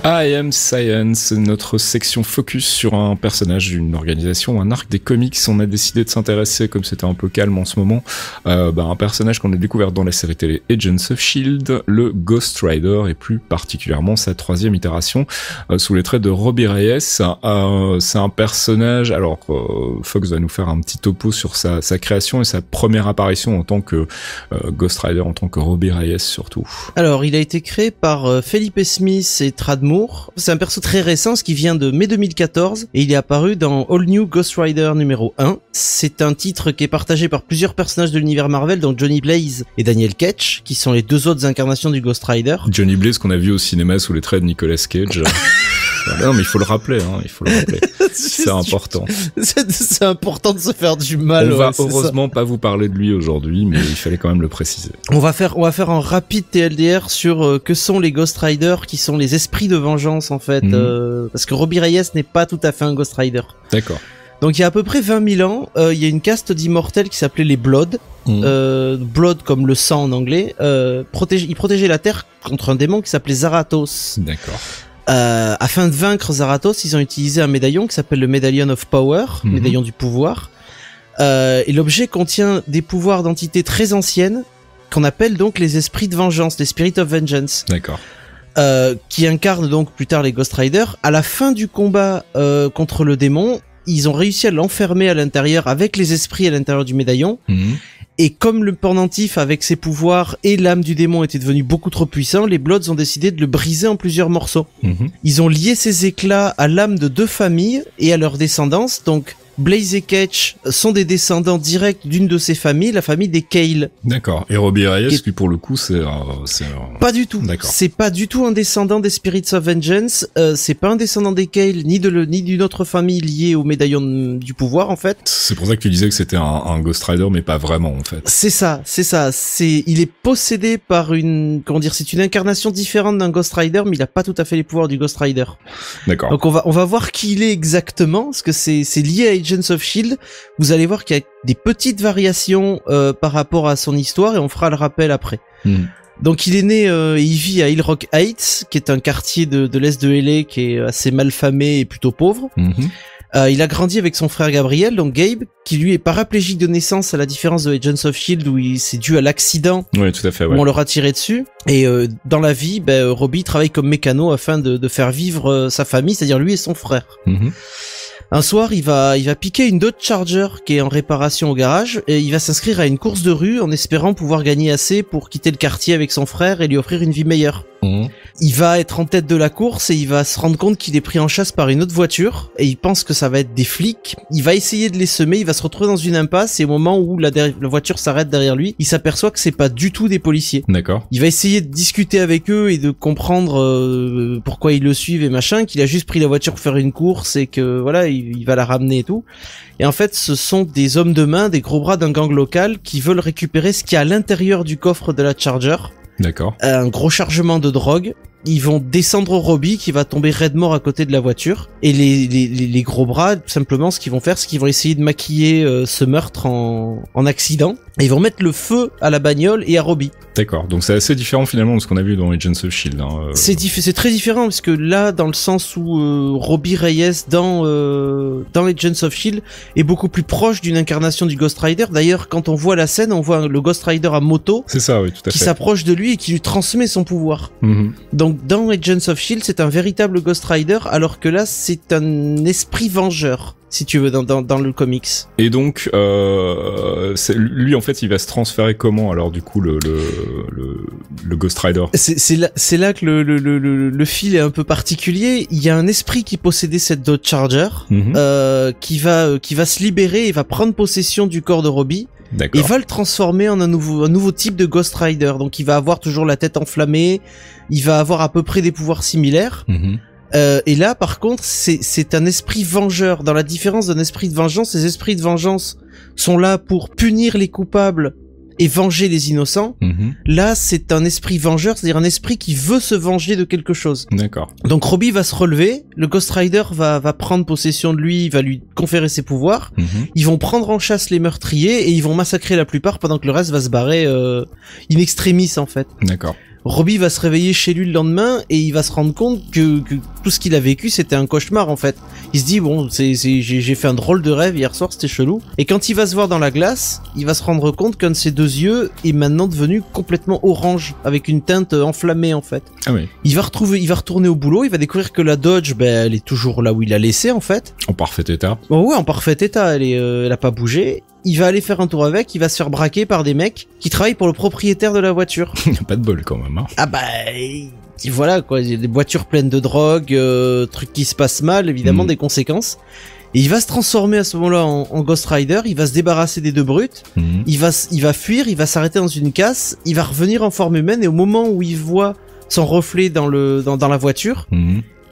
I Am Science, notre section focus sur un personnage d'une organisation, un arc des comics. On a décidé de s'intéresser, comme c'était un peu calme en ce moment, un personnage qu'on a découvert dans la série télé Agents of S.H.I.E.L.D., le Ghost Rider, et plus particulièrement sa 3e itération, sous les traits de Robbie Reyes. C'est un personnage, alors Fox va nous faire un petit topo sur sa création et sa première apparition en tant que Ghost Rider, en tant que Robbie Reyes surtout. Alors, il a été créé par Felipe Smith et Tradd Moore. C'est un perso très récent, ce qui vient de mai 2014, et il est apparu dans All New Ghost Rider numéro 1. C'est un titre qui est partagé par plusieurs personnages de l'univers Marvel, dont Johnny Blaze et Daniel Ketch, qui sont les deux autres incarnations du Ghost Rider. Johnny Blaze qu'on a vu au cinéma sous les traits de Nicolas Cage. Non, mais il faut le rappeler, c'est important. C'est important de se faire du mal. On va heureusement pas vous parler de lui aujourd'hui, mais il fallait quand même le préciser. On va faire un rapide TLDR sur que sont les Ghost Riders, qui sont les esprits de vengeance en fait, parce que Robbie Reyes n'est pas tout à fait un Ghost Rider. D'accord. Donc il y a à peu près 20 000 ans, il y a une caste d'immortels qui s'appelait les Blood. Blood comme le sang en anglais. Ils protégeaient la Terre contre un démon qui s'appelait Zarathos. D'accord. Afin de vaincre Zarathos, ils ont utilisé un médaillon qui s'appelle le Medallion of Power, médaillon du pouvoir. Et l'objet contient des pouvoirs d'entités très anciennes, qu'on appelle donc les esprits de vengeance, les Spirit of Vengeance. D'accord. Qui incarnent donc plus tard les Ghost Riders. À la fin du combat contre le démon, ils ont réussi à l'enfermer à l'intérieur avec les esprits à l'intérieur du médaillon. Et comme le pendentif avec ses pouvoirs et l'âme du démon était devenu beaucoup trop puissant, les Bloods ont décidé de le briser en plusieurs morceaux. Ils ont lié ces éclats à l'âme de 2 familles et à leur descendance. Donc Blaze et Ketch sont des descendants directs d'une de ces familles, la famille des Cale. D'accord. Et Robbie Reyes, lui, pour le coup, c'est pas du tout. D'accord. C'est pas du tout un descendant des Spirits of Vengeance. C'est pas un descendant des Cale, ni d'une autre famille liée au médaillon du pouvoir, en fait. C'est pour ça que tu disais que c'était un Ghost Rider, mais pas vraiment, en fait. C'est ça. Il est possédé par c'est une incarnation différente d'un Ghost Rider, mais il a pas tout à fait les pouvoirs du Ghost Rider. D'accord. Donc on va voir qui il est exactement, parce que c'est lié à Agents of S.H.I.E.L.D. Vous allez voir qu'il y a des petites variations par rapport à son histoire, et on fera le rappel après. Donc il est né, il vit à Hill Rock Heights, qui est un quartier de l'est de LA qui est assez mal famé et plutôt pauvre. Il a grandi avec son frère Gabriel, donc Gabe, qui lui est paraplégique de naissance, à la différence de Agents of S.H.I.E.L.D. où c'est dû à l'accident. Oui, tout à fait. Ouais. Où on leur a tiré dessus. Et dans la vie, Robbie travaille comme mécano afin de faire vivre sa famille, c'est-à-dire lui et son frère. Un soir, il va piquer une Dodge Charger qui est en réparation au garage, et il va s'inscrire à une course de rue en espérant pouvoir gagner assez pour quitter le quartier avec son frère et lui offrir une vie meilleure. Il va être en tête de la course et il va se rendre compte qu'il est pris en chasse par une autre voiture, et il pense que ça va être des flics. Il va essayer de les semer, il va se retrouver dans une impasse, et au moment où la voiture s'arrête derrière lui, il s'aperçoit que c'est pas du tout des policiers. D'accord. Il va essayer de discuter avec eux et de comprendre pourquoi ils le suivent et machin, qu'il a juste pris la voiture pour faire une course et que voilà, il va la ramener et tout. Et en fait, ce sont des hommes de main, des gros bras d'un gang local qui veulent récupérer ce qu'il y a à l'intérieur du coffre de la Charger. D'accord. Un gros chargement de drogue. Ils vont descendre Robbie qui va tomber raide mort à côté de la voiture. Et les gros bras, tout simplement, ce qu'ils vont faire, c'est qu'ils vont essayer de maquiller ce meurtre en accident. Et ils vont mettre le feu à la bagnole et à Robbie. D'accord. Donc c'est assez différent finalement de ce qu'on a vu dans Agents of S.H.I.E.L.D. C'est très différent parce que là, dans le sens où Robbie Reyes dans Agents of S.H.I.E.L.D. est beaucoup plus proche d'une incarnation du Ghost Rider. D'ailleurs, quand on voit la scène, on voit le Ghost Rider à moto. C'est ça, oui, tout à fait. Qui s'approche de lui et qui lui transmet son pouvoir. Donc dans Agents of S.H.I.E.L.D., c'est un véritable Ghost Rider, alors que là, c'est un esprit vengeur, si tu veux, dans le comics. Et donc, lui, en fait, il va se transférer comment, alors, du coup, le Ghost Rider? C'est là que le fil est un peu particulier. Il y a un esprit qui possédait cette Dodge Charger, qui va se libérer et va prendre possession du corps de Robbie. D'accord. Et va le transformer en un nouveau type de Ghost Rider. Donc il va avoir toujours la tête enflammée, il va avoir à peu près des pouvoirs similaires. Et là par contre c'est un esprit vengeur. Dans la différence d'un esprit de vengeance, les esprits de vengeance sont là pour punir les coupables et venger les innocents. Là, c'est un esprit vengeur, c'est-à-dire un esprit qui veut se venger de quelque chose. D'accord. Donc Robbie va se relever, le Ghost Rider va prendre possession de lui, va lui conférer ses pouvoirs. Ils vont prendre en chasse les meurtriers et ils vont massacrer la plupart pendant que le reste va se barrer in extremis en fait. D'accord. Robbie va se réveiller chez lui le lendemain et il va se rendre compte que tout ce qu'il a vécu c'était un cauchemar en fait. Il se dit bon j'ai fait un drôle de rêve hier soir, c'était chelou. Et quand il va se voir dans la glace, il va se rendre compte qu'un de ses deux yeux est maintenant devenu complètement orange avec une teinte enflammée en fait. Ah oui. Il va retourner au boulot, il va découvrir que la Dodge elle est toujours là où il l'a laissée en fait. En parfait état. Oh ouais, en parfait état, elle a pas bougé. Il va aller faire un tour avec, il va se faire braquer par des mecs qui travaillent pour le propriétaire de la voiture. Pas de bol quand même. Hein. Ah bah voilà quoi, il y a des voitures pleines de drogue, trucs qui se passent mal, évidemment des conséquences. Et il va se transformer à ce moment-là en Ghost Rider, il va se débarrasser des deux brutes, il va fuir, il va s'arrêter dans une casse, il va revenir en forme humaine et au moment où il voit son reflet dans la voiture,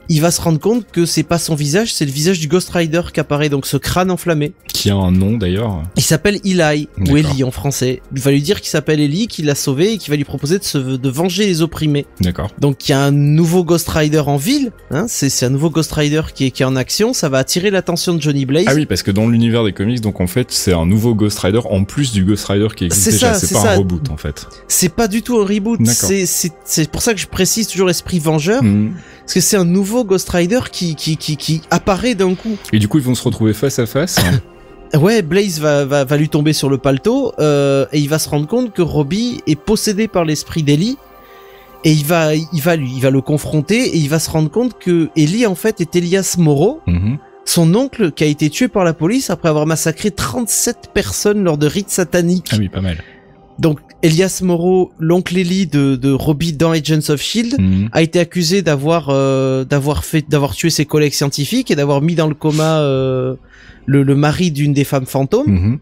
il va se rendre compte que c'est pas son visage, c'est le visage du Ghost Rider qui apparaît, donc ce crâne enflammé. Qui a un nom d'ailleurs. Il s'appelle Eli, ou Ellie en français. Il va lui dire qu'il s'appelle Ellie, qu'il l'a sauvé et qu'il va lui proposer de venger les opprimés. D'accord. Donc il y a un nouveau Ghost Rider en ville, hein, c'est un nouveau Ghost Rider qui est en action, ça va attirer l'attention de Johnny Blaze. Ah oui, parce que dans l'univers des comics, donc en fait c'est un nouveau Ghost Rider en plus du Ghost Rider qui existe déjà, c'est pas un reboot en fait. C'est pas du tout un reboot, c'est pour ça que je précise toujours l'esprit vengeur. Parce que c'est un nouveau Ghost Rider qui apparaît d'un coup. Et du coup, ils vont se retrouver face à face. Ouais, Blaze va lui tomber sur le paletot et il va se rendre compte que Robbie est possédé par l'esprit d'Ellie et il va le confronter et il va se rendre compte que Ellie en fait est Elias Morrow, son oncle qui a été tué par la police après avoir massacré 37 personnes lors de rites sataniques. Ah oui, pas mal. Donc Elias Morrow, l'oncle Ellie de Robbie dans Agents of S.H.I.E.L.D. a été accusé d'avoir tué ses collègues scientifiques et d'avoir mis dans le coma le mari d'une des femmes fantômes.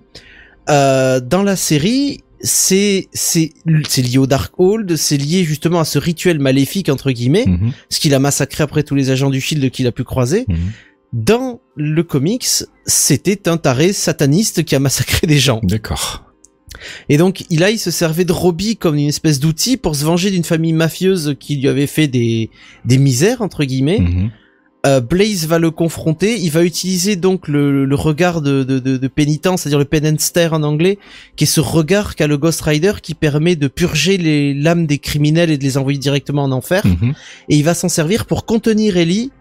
Dans la série, c'est lié au Darkhold, c'est lié justement à ce rituel maléfique entre guillemets, ce qu'il a massacré après tous les agents du S.H.I.E.L.D. qu'il a pu croiser. Dans le comics, c'était un taré sataniste qui a massacré des gens. D'accord. Et donc, il se servait de Robbie comme une espèce d'outil pour se venger d'une famille mafieuse qui lui avait fait des misères, entre guillemets. Blaze va le confronter, il va utiliser donc le regard de pénitence, c'est-à-dire le penance stare en anglais, qui est ce regard qu'a le Ghost Rider qui permet de purger l'âme des criminels et de les envoyer directement en enfer. Et il va s'en servir pour contenir Ellie,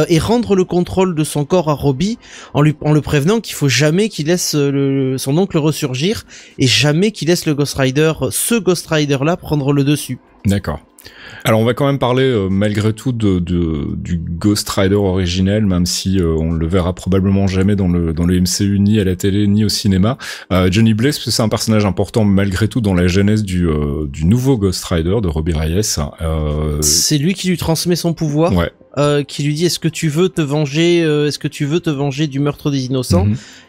et rendre le contrôle de son corps à Robbie en le prévenant qu'il faut jamais qu'il laisse son oncle ressurgir et jamais qu'il laisse ce Ghost Rider là prendre le dessus. D'accord. Alors on va quand même parler malgré tout du Ghost Rider originel, même si on le verra probablement jamais dans le MCU, ni à la télé ni au cinéma. Johnny Blaze, c'est un personnage important malgré tout dans la genèse du nouveau Ghost Rider de Robbie Reyes. C'est lui qui lui transmet son pouvoir. Ouais. Qui lui dit est-ce que tu veux te venger du meurtre des innocents.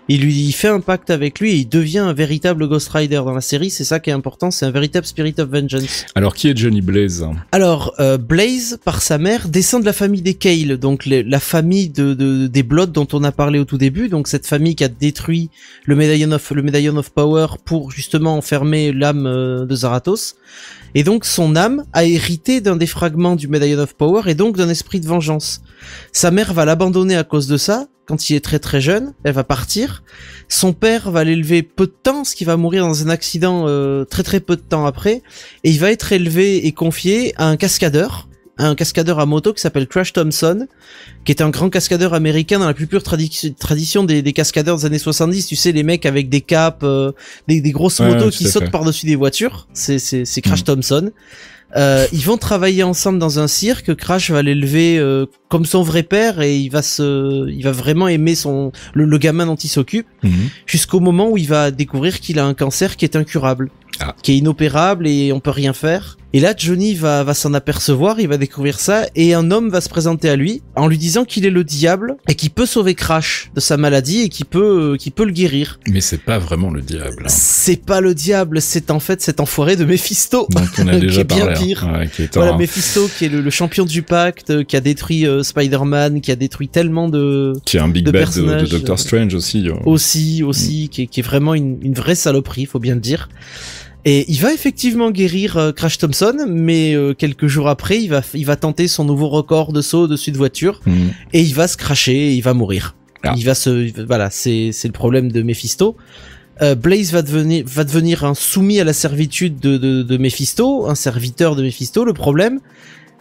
Il fait un pacte avec lui et il devient un véritable Ghost Rider dans la série. C'est ça qui est important, c'est un véritable Spirit of Vengeance. Alors qui est Johnny Blaze? Alors Blaze, par sa mère, descend de la famille des Cale, donc la famille des Bloods dont on a parlé au tout début, donc cette famille qui a détruit le Medallion of Power pour justement enfermer l'âme de Zarathos. Et donc son âme a hérité d'un des fragments du Medallion of Power et donc d'un esprit de vengeance. Sa mère va l'abandonner à cause de ça, quand il est très très jeune, elle va partir. Son père va l'élever peu de temps, ce qui va mourir dans un accident très très peu de temps après. Et il va être élevé et confié à un cascadeur à moto qui s'appelle Crash Thompson, qui est un grand cascadeur américain dans la plus pure tradition des cascadeurs des années 70, tu sais, les mecs avec des capes, des grosses motos qui sautent par-dessus des voitures, c'est Crash Thompson. Ils vont travailler ensemble dans un cirque. Crash va l'élever comme son vrai père et il va vraiment aimer le gamin dont il s'occupe, jusqu'au moment où il va découvrir qu'il a un cancer qui est incurable, qui est inopérable et on peut rien faire. Et là, Johnny va s'en apercevoir, il va découvrir ça, et un homme va se présenter à lui en lui disant qu'il est le diable et qu'il peut sauver Crash de sa maladie et qu'il peut le guérir. Mais c'est pas vraiment le diable. C'est pas le diable, c'est en fait cet enfoiré de Mephisto. Donc on a déjà qui est bien pire. Voilà, Mephisto qui est le champion du pacte, qui a détruit Spider-Man, qui a détruit tellement qui est un big bad de Doctor Strange aussi. Aussi, qui est vraiment une vraie saloperie, faut bien le dire. Et il va effectivement guérir Crash Thompson, mais quelques jours après, il va tenter son nouveau record de saut au-dessus de voiture, et il va se crasher et il va mourir. Voilà, c'est le problème de Mephisto. Blaze va devenir un soumis à la servitude de Mephisto, un serviteur de Mephisto. Le problème,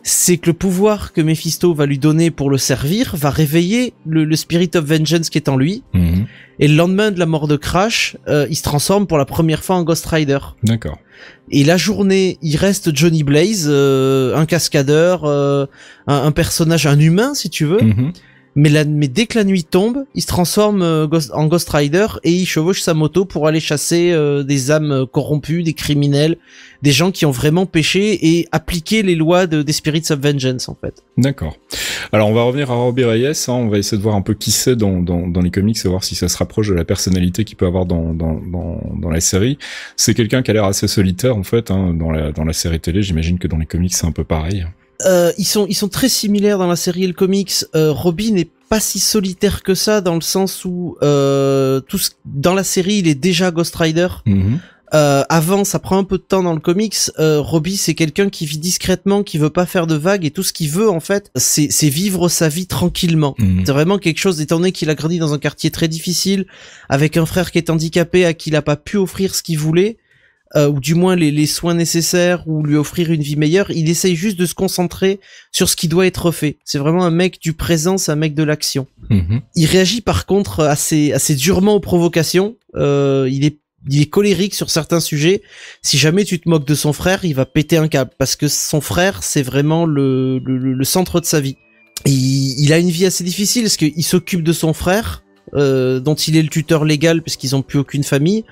c'est que le pouvoir que Mephisto va lui donner pour le servir va réveiller le Spirit of Vengeance qui est en lui. Et le lendemain de la mort de Crash, il se transforme pour la première fois en Ghost Rider. D'accord. Et la journée, il reste Johnny Blaze, un cascadeur, un personnage, un humain si tu veux. Mais dès que la nuit tombe, il se transforme en Ghost Rider et il chevauche sa moto pour aller chasser des âmes corrompues, des criminels, des gens qui ont vraiment péché et appliquer les lois des Spirits of Vengeance en fait. D'accord. Alors on va revenir à Robbie Reyes, on va essayer de voir un peu qui c'est dans les comics et voir si ça se rapproche de la personnalité qu'il peut avoir dans la série. C'est quelqu'un qui a l'air assez solitaire en fait, dans la série télé. J'imagine que dans les comics c'est un peu pareil. Ils sont très similaires dans la série et le comics. Robbie n'est pas si solitaire que ça dans le sens où dans la série il est déjà Ghost Rider. Avant, ça prend un peu de temps dans le comics. Robbie, c'est quelqu'un qui vit discrètement, qui veut pas faire de vagues et tout ce qu'il veut en fait, c'est vivre sa vie tranquillement. C'est vraiment quelque chose, étant donné qu'il a grandi dans un quartier très difficile, avec un frère qui est handicapé à qui il a pas pu offrir ce qu'il voulait. Ou du moins les soins nécessaires ou lui offrir une vie meilleure, il essaye juste de se concentrer sur ce qui doit être fait. C'est vraiment un mec du présent, c'est un mec de l'action. Il réagit par contre assez durement aux provocations. Il est colérique sur certains sujets. Si jamais tu te moques de son frère, il va péter un câble parce que son frère, c'est vraiment le centre de sa vie. Et il a une vie assez difficile parce qu'il s'occupe de son frère, dont il est le tuteur légal parce qu'ils ont plus aucune famille.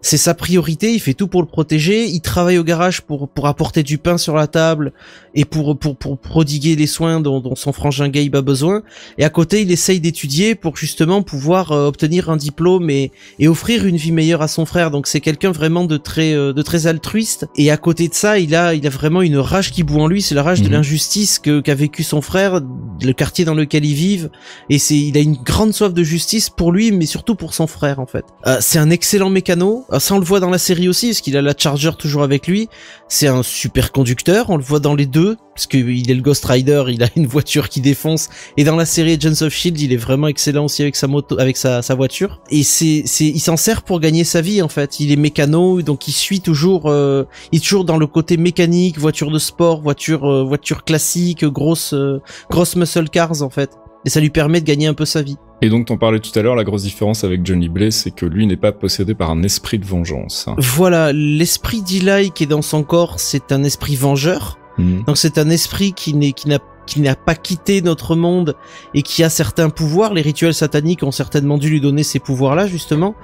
C'est sa priorité, il fait tout pour le protéger, il travaille au garage pour apporter du pain sur la table et pour prodiguer les soins dont son frangin Gabe a besoin. Et à côté, il essaye d'étudier pour justement pouvoir obtenir un diplôme et offrir une vie meilleure à son frère. Donc c'est quelqu'un vraiment de très altruiste. Et à côté de ça, il a vraiment une rage qui bout en lui, c'est la rage de l'injustice qu'a vécu son frère, le quartier dans lequel ils vivent. Et il a une grande soif de justice pour lui, mais surtout pour son frère en fait. C'est un excellent mécano. Ça on le voit dans la série aussi parce qu'il a la Charger toujours avec lui. C'est un super conducteur, on le voit dans les deux parce qu'il est le Ghost Rider, il a une voiture qui défonce, et dans la série Agents of Shield il est vraiment excellent aussi avec sa moto, avec sa voiture, et il s'en sert pour gagner sa vie en fait. Il est mécano, donc il suit toujours, il est toujours dans le côté mécanique, voiture de sport, voiture classique, grosse muscle cars en fait. Et ça lui permet de gagner un peu sa vie. Et donc, t'en parlais tout à l'heure, la grosse différence avec Johnny Blaze, c'est que lui n'est pas possédé par un esprit de vengeance. Voilà, l'esprit d'Eli qui est dans son corps, c'est un esprit vengeur. Donc c'est un esprit qui n'a pas quitté notre monde et qui a certains pouvoirs. Les rituels sataniques ont certainement dû lui donner ces pouvoirs-là, justement.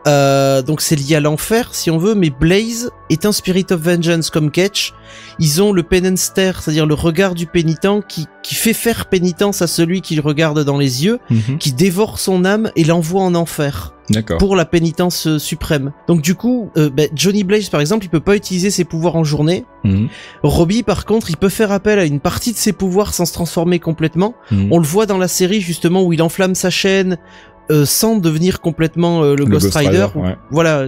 Donc c'est lié à l'enfer, si on veut, mais Blaze est un Spirit of Vengeance comme Ketch. Ils ont le penance stare, c'est-à-dire le regard du pénitent qui fait faire pénitence à celui qui le regarde dans les yeux, qui dévore son âme et l'envoie en enfer. D'accord. Pour la pénitence suprême. Donc du coup, Johnny Blaze par exemple, il peut pas utiliser ses pouvoirs en journée. Robbie par contre, il peut faire appel à une partie de ses pouvoirs sans se transformer complètement. On le voit dans la série justement où il enflamme sa chaîne sans devenir complètement le Ghost Rider. Ouais. Voilà,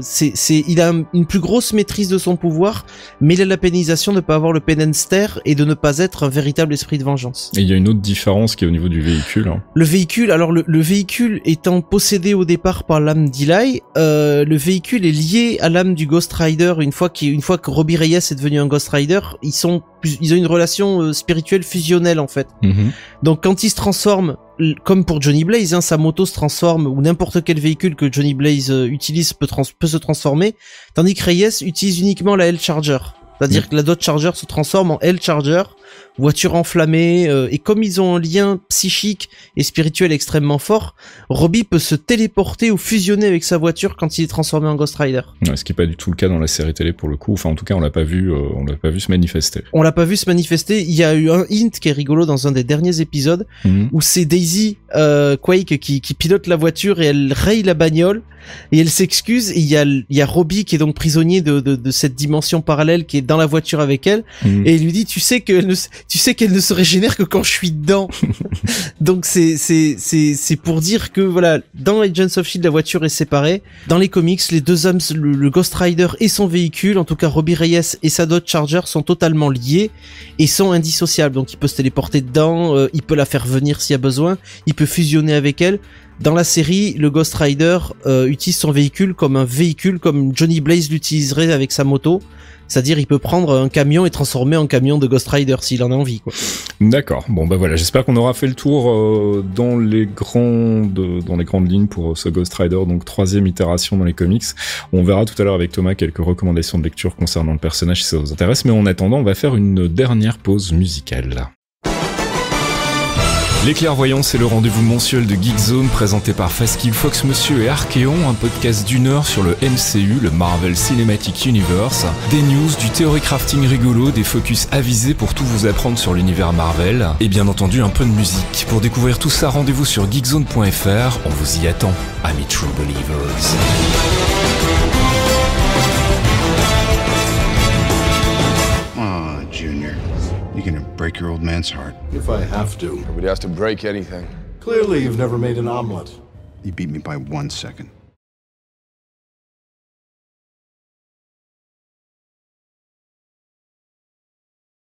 il a une plus grosse maîtrise de son pouvoir, mais il a la pénalisation de ne pas avoir le penance stare et de ne pas être un véritable esprit de vengeance. Et il y a une autre différence qui est au niveau du véhicule. Le véhicule, alors le véhicule étant possédé au départ par l'âme d'Eli, le véhicule est lié à l'âme du Ghost Rider. Une fois que Robbie Reyes est devenu un Ghost Rider, ils ont une relation spirituelle fusionnelle en fait. Donc quand il se transforme, comme pour Johnny Blaze, sa moto se transforme, ou n'importe quel véhicule que Johnny Blaze utilise peut se transformer, tandis que Reyes utilise uniquement la L-Charger. C'est-à-dire que la Dodge Charger se transforme en L-Charger, voiture enflammée, et comme ils ont un lien psychique et spirituel extrêmement fort, Robbie peut se téléporter ou fusionner avec sa voiture quand il est transformé en Ghost Rider. Ouais, ce qui est pas du tout le cas dans la série télé pour le coup. Enfin, en tout cas, on l'a pas vu se manifester. On l'a pas vu se manifester. Il y a eu un hint qui est rigolo dans un des derniers épisodes où c'est Daisy Quake qui pilote la voiture et elle raye la bagnole et elle s'excuse, et il y a Robbie qui est donc prisonnier de cette dimension parallèle qui est dans la voiture avec elle, et il lui dit tu sais qu'elle ne se régénère que quand je suis dedans. Donc c'est pour dire que voilà, dans Agents of Shield la voiture est séparée. Dans les comics, les deux hommes, le Ghost Rider et son véhicule, en tout cas Robbie Reyes et sa Dodge Charger, sont totalement liés et sont indissociables. Donc il peut se téléporter dedans, il peut la faire venir s'il y a besoin, il peut fusionner avec elle. Dans la série, le Ghost Rider utilise son véhicule comme Johnny Blaze l'utiliserait avec sa moto. C'est-à-dire, il peut prendre un camion et transformer en camion de Ghost Rider s'il en a envie, quoi. D'accord. Bon, bah voilà. J'espère qu'on aura fait le tour dans les grandes lignes pour ce Ghost Rider, donc 3e itération dans les comics. On verra tout à l'heure avec Thomas quelques recommandations de lecture concernant le personnage si ça vous intéresse. Mais en attendant, on va faire une dernière pause musicale. Les Clairvoyants, c'est le rendez-vous mensuel de Geekzone présenté par Fastkill Fox Monsieur et Archeon, un podcast d'1 heure sur le MCU, le Marvel Cinematic Universe, des news, du theory crafting rigolo, des focus avisés pour tout vous apprendre sur l'univers Marvel, et bien entendu un peu de musique. Pour découvrir tout ça, rendez-vous sur geekzone.fr, on vous y attend, amis True Believers. Junior, you're gonna break your old man's heart. If I have to. Nobody has to break anything. Clearly, you've never made an omelet. You beat me by 1 second.